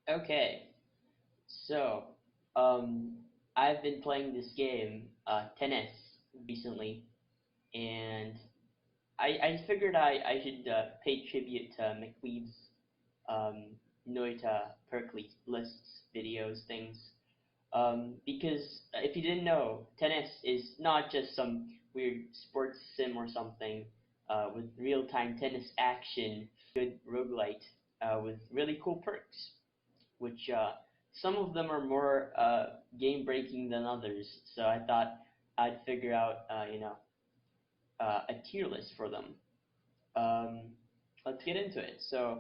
Okay, so um, I've been playing this game, tennis, recently, and I figured I should pay tribute to McQueeb's um, Noita perk lists, videos, things. Because if you didn't know, tennis is not just some weird sports sim or something with real-time tennis action, good roguelite with really cool perks, which some of them are more game breaking than others. So I thought I'd figure out, a tier list for them. Um, let's get into it. So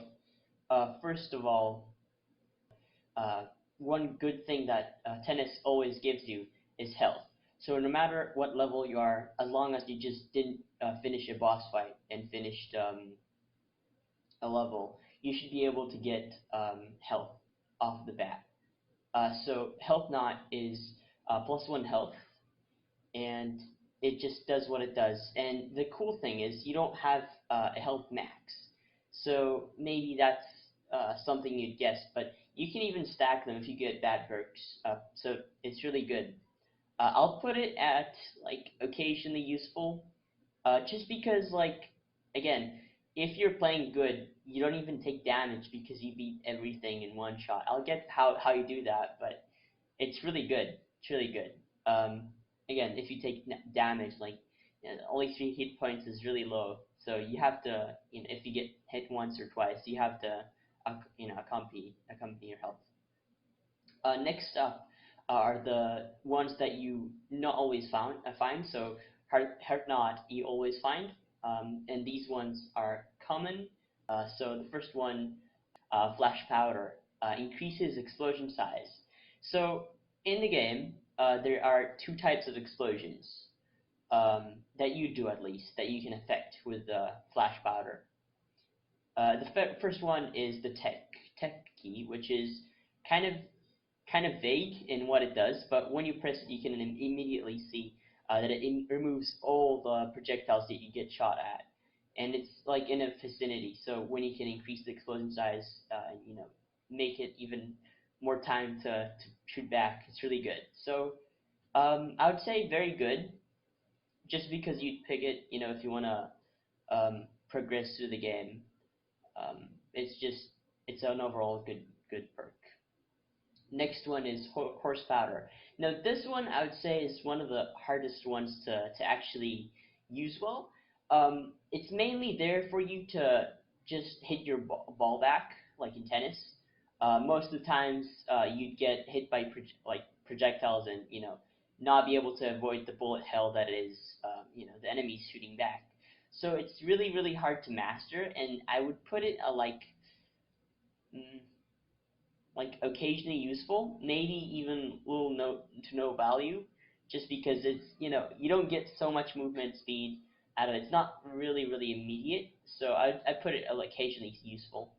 first of all, uh, one good thing that tennis always gives you is health. So no matter what level you are, as long as you just didn't finish a boss fight and finished a level, you should be able to get health off the bat. So health knot is +1 health, and it just does what it does. And the cool thing is you don't have a health max. So maybe that's something you'd guess, but you can even stack them if you get bad perks. So it's really good. I'll put it at like occasionally useful, just because again, if you're playing good, you don't even take damage because you beat everything in one shot. I'll get how you do that, but it's really good. It's really good. Again, if you take damage, only 3 hit points is really low. So you have to, if you get hit once or twice, you have to, accompany your health. Next up are the ones that you not always find. So heart knot you always find, and these ones are common. So the first one, flash powder, increases explosion size. So in the game, there are two types of explosions that you do at least that you can affect with flash powder. The first one is the tech key, which is kind of kind of vague in what it does, but when you press it, you can immediately see that it removes all the projectiles that you get shot at, and it's like in a vicinity. So when you can increase the explosion size, and make it even more time to shoot back, it's really good. So I would say very good, just because you'd pick it, if you want to progress through the game. It's an overall good perk. Next one is horse powder. Now this one I would say is one of the hardest ones to actually use well. It's mainly there for you to just hit your ball back, like in tennis. Most of the times you'd get hit by projectiles and not be able to avoid the bullet hell that is the enemy's shooting back. So it's really hard to master, and I would put it mm, like occasionally useful, maybe even little to no value, just because it's you don't get so much movement speed out of it. It's not really immediate, so I put it occasionally useful.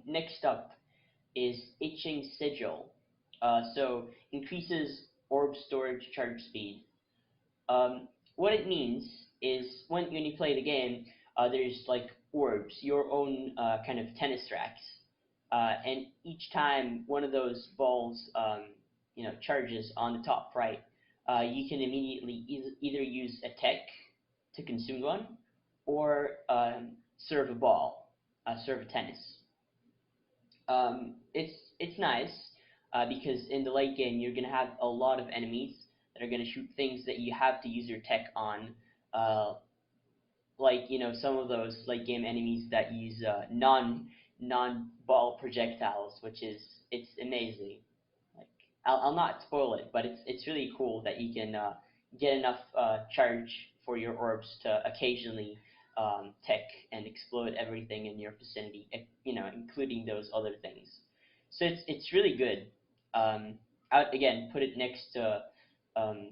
Next up is itching sigil. So increases orb storage charge speed. What it means is when you play the game, there's like orbs, your own kind of tennis racks, and each time one of those balls, charges on the top right, you can immediately either use a tech to consume one, or serve a ball, serve a tennis. It's nice because in the late game you're gonna have a lot of enemies that are gonna shoot things that you have to use your tech on, uh, like some of those late game enemies that use non ball projectiles, which is it's amazing. Like I'll not spoil it, but it's really cool that you can get enough charge for your orbs to occasionally tech and explode everything in your vicinity, including those other things. So it's really good. I would again put it next to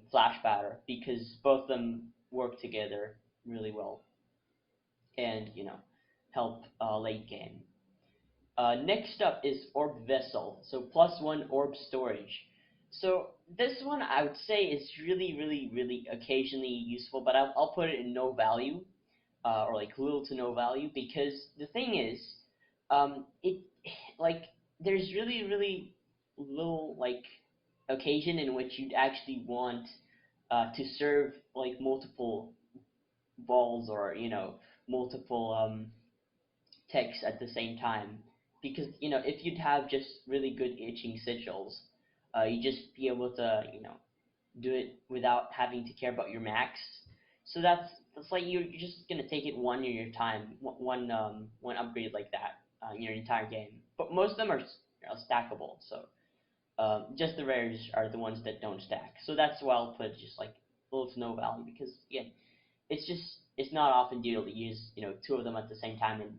Flash Batter because both of them work together really well and help late game. Next up is Orb Vessel, so +1 orb storage. So this one I would say is really occasionally useful, but I'll put it in no value, or like little to no value, because the thing is, it like there's really little like occasion in which you'd actually want to serve like multiple balls or multiple ticks at the same time, because if you'd have just really good itching sigils, you just be able to do it without having to care about your max. So that's like you're just gonna take it one in your time, one upgrade like that in your entire game. But most of them are stackable. So just the rares are the ones that don't stack. So that's why I'll put just like little to no value, because again, it's not often deal to use two of them at the same time, and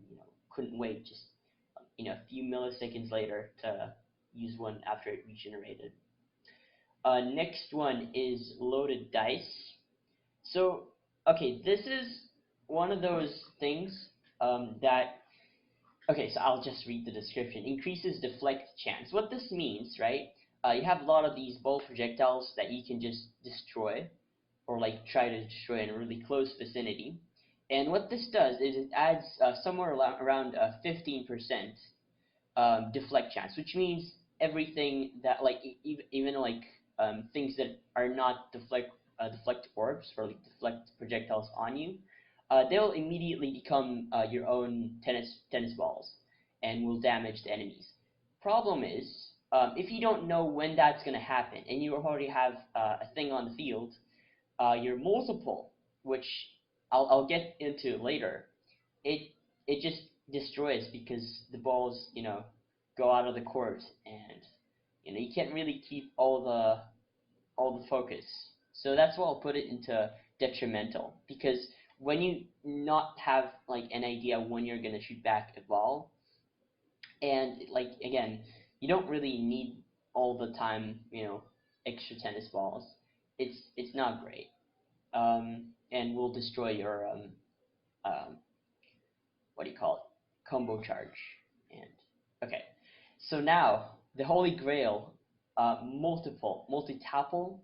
couldn't wait just a few milliseconds later to use one after it regenerated. Next one is loaded dice. So, okay, this is one of those things that, okay, so I'll just read the description. Increases deflect chance. What this means, right? You have a lot of these ball projectiles that you can just destroy, or like try to destroy in a really close vicinity. And what this does is it adds somewhere around 15% deflect chance, which means everything that like even like things that are not deflect orbs or like deflect projectiles on you, they'll immediately become your own tennis balls and will damage the enemies. Problem is, if you don't know when that's gonna happen and you already have a thing on the field, your multiple, which I'll get into later, it it just destroys because the balls go out of the court, and you can't really keep all the focus. So that's why I'll put it into detrimental, because when you not have like an idea when you're gonna shoot back a ball, and like again, you don't really need all the time extra tennis balls. It's not great, and will destroy your um, what do you call it, combo charge. And okay, so now the holy grail, multi-tapple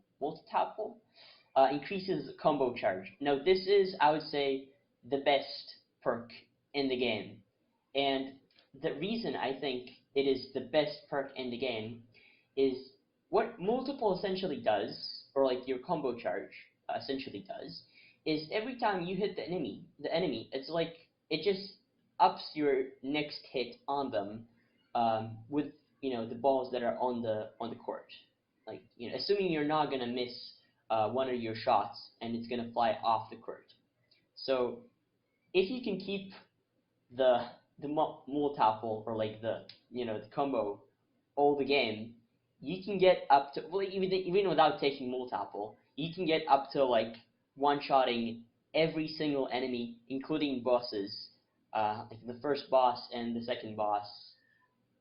increases combo charge. Now this is, I would say, the best perk in the game, and the reason I think it is the best perk in the game is what multiple essentially does, or like your combo charge essentially does, is every time you hit the enemy, it's like it just ups your next hit on them with the balls that are on the court. Like assuming you're not gonna miss one of your shots and it's gonna fly off the court. So if you can keep the multiple, or like the combo all the game, you can get up to, well, even without taking multiple, you can get up to like one-shotting every single enemy, including bosses, like the first boss and the second boss.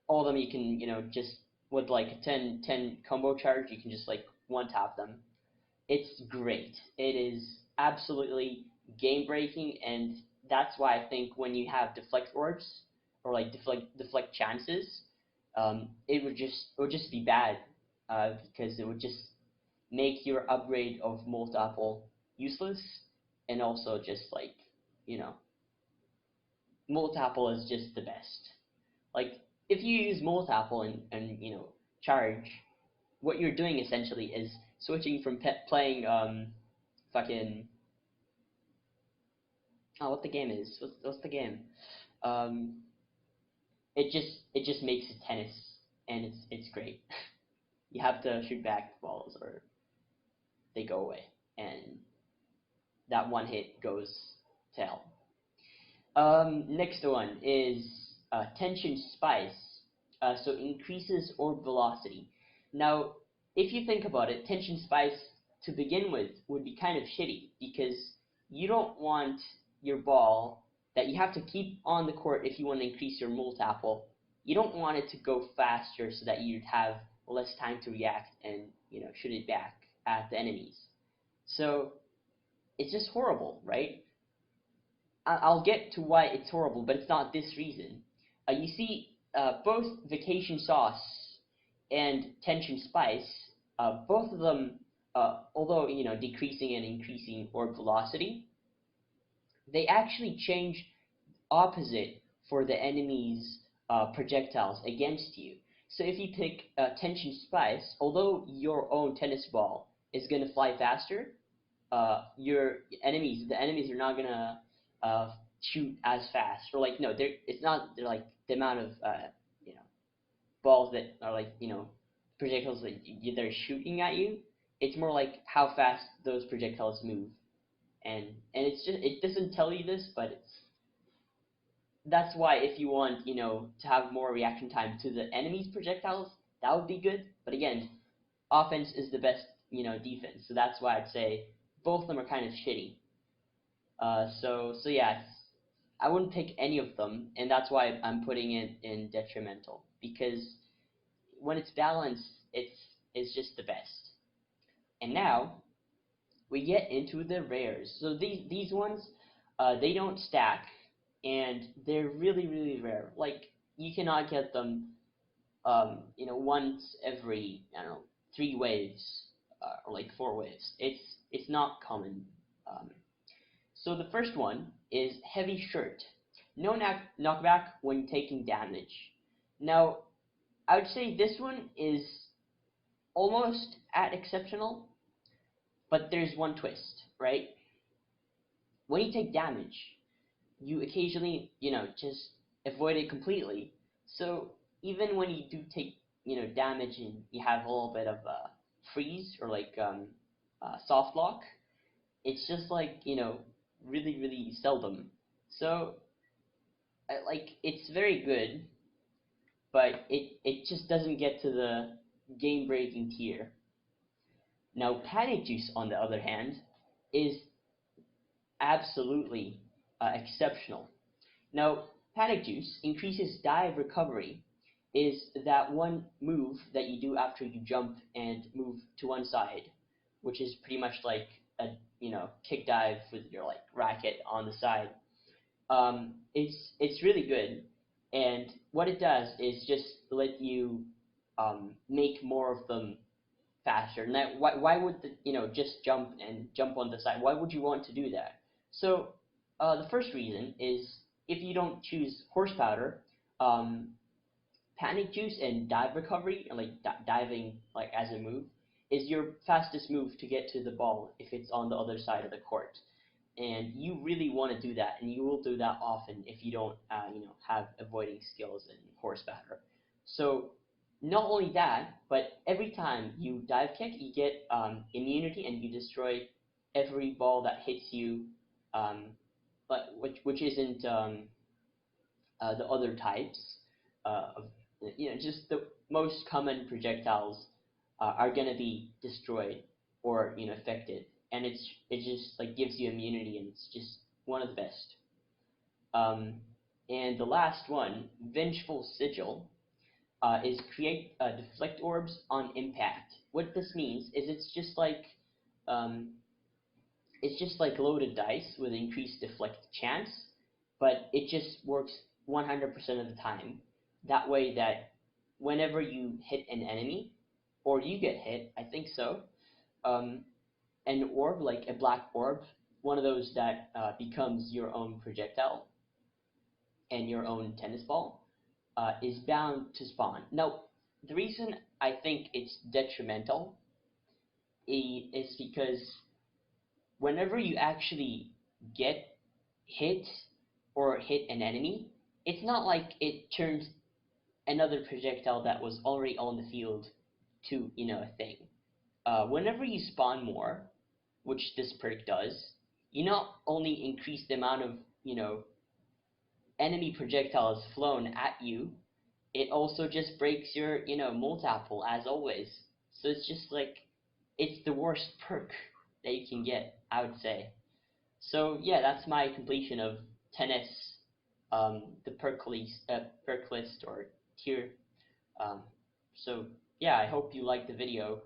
All of them you can just with like a 10 combo charge, you can just like one tap them. It's great. It is absolutely game breaking, and that's why I think when you have deflect orbs, or like deflect chances, it would just be bad, because it would just make your upgrade of multiple useless, and also just like you know multiple is just the best. Like if you use multiple and charge, what you're doing essentially is switching from playing fucking, oh, what the game is, what's the game, um it just makes it tennis, and it's great. You have to shoot back the balls or they go away, and that one hit goes to hell. Next one is tension spice. So increases orb velocity. Now, if you think about it, tension spice to begin with would be kind of shitty, because you don't want your ball that you have to keep on the court if you want to increase your multiple. You don't want it to go faster so that you'd have less time to react and shoot it back at the enemies. So it's just horrible, right? I'll get to why it's horrible, but it's not this reason. You see, both Vacation Sauce and Tension Spice, both of them, although decreasing and increasing orb velocity, they actually change opposite for the enemy's projectiles against you. So if you pick tension spice, although your own tennis ball is gonna fly faster, the enemies are not gonna shoot as fast. Or like no, it's not. They're like the amount of you know balls that are like projectiles that they're shooting at you. It's more like how fast those projectiles move, and it's just it doesn't tell you this, but that's why if you want to have more reaction time to the enemy's projectiles, that would be good. But again, offense is the best defense, so that's why I'd say both of them are kind of shitty. So yeah, I wouldn't pick any of them, and that's why I'm putting it in detrimental, because when it's balanced, it's just the best. And now we get into the rares. So these ones, they don't stack, and they're really rare. Like you cannot get them, once every I don't know 3 waves or like 4 waves. It's not common. Um, so the first one is heavy shirt. No knockback when taking damage. Now I would say this one is almost at exceptional, but there's one twist, right? When you take damage, you occasionally, just avoid it completely. So even when you do take, damage and you have a little bit of freeze or like soft lock, it's just like, really seldom. So like it's very good, but it just doesn't get to the game breaking tier. Now, Panic Juice, on the other hand, is absolutely exceptional. Now, Panic Juice increases dive recovery, is that one move that you do after you jump and move to one side, which is pretty much like a kick dive with your like racket on the side. It's really good, and what it does is just let you make more of them faster. Now, why would just jump on the side? Why would you want to do that? So the first reason is if you don't choose horse powder, um, panic juice and dive recovery, and like diving like as a move, is your fastest move to get to the ball if it's on the other side of the court. And you really want to do that, and you will do that often if you don't, have avoiding skills and horse powder. So not only that, but every time you dive kick, you get immunity, and you destroy every ball that hits you, um, but which isn't the other types of just the most common projectiles are gonna be destroyed or affected, and it just like gives you immunity, and it's just one of the best. Um, and the last one, Vengeful Sigil, is create deflect orbs on impact. What this means is um, it's just like loaded dice with increased deflect chance, but it just works 100% of the time. That way that whenever you hit an enemy, or you get hit, I think so, um, an orb, like a black orb, one of those that becomes your own projectile and your own tennis ball, is bound to spawn. Now, the reason I think it's detrimental is because whenever you actually get hit or hit an enemy, it's not like it turns another projectile that was already on the field to, a thing. Whenever you spawn more, which this perk does, you not only increase the amount of, enemy projectiles flown at you, it also just breaks your, multiple as always. So it's just like, it's the worst perk that you can get, I would say. So yeah, that's my completion of tennis, the perk list or tier. Um, so yeah, I hope you liked the video.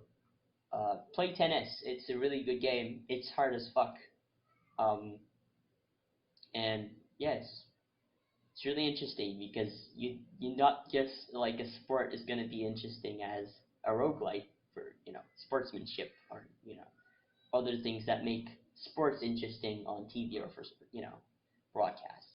Play tennis. It's a really good game. It's hard as fuck. Um, and yeah, it's really interesting because you not just like a sport is gonna be interesting as a roguelite for sportsmanship or other things that make sports interesting on TV or for broadcast.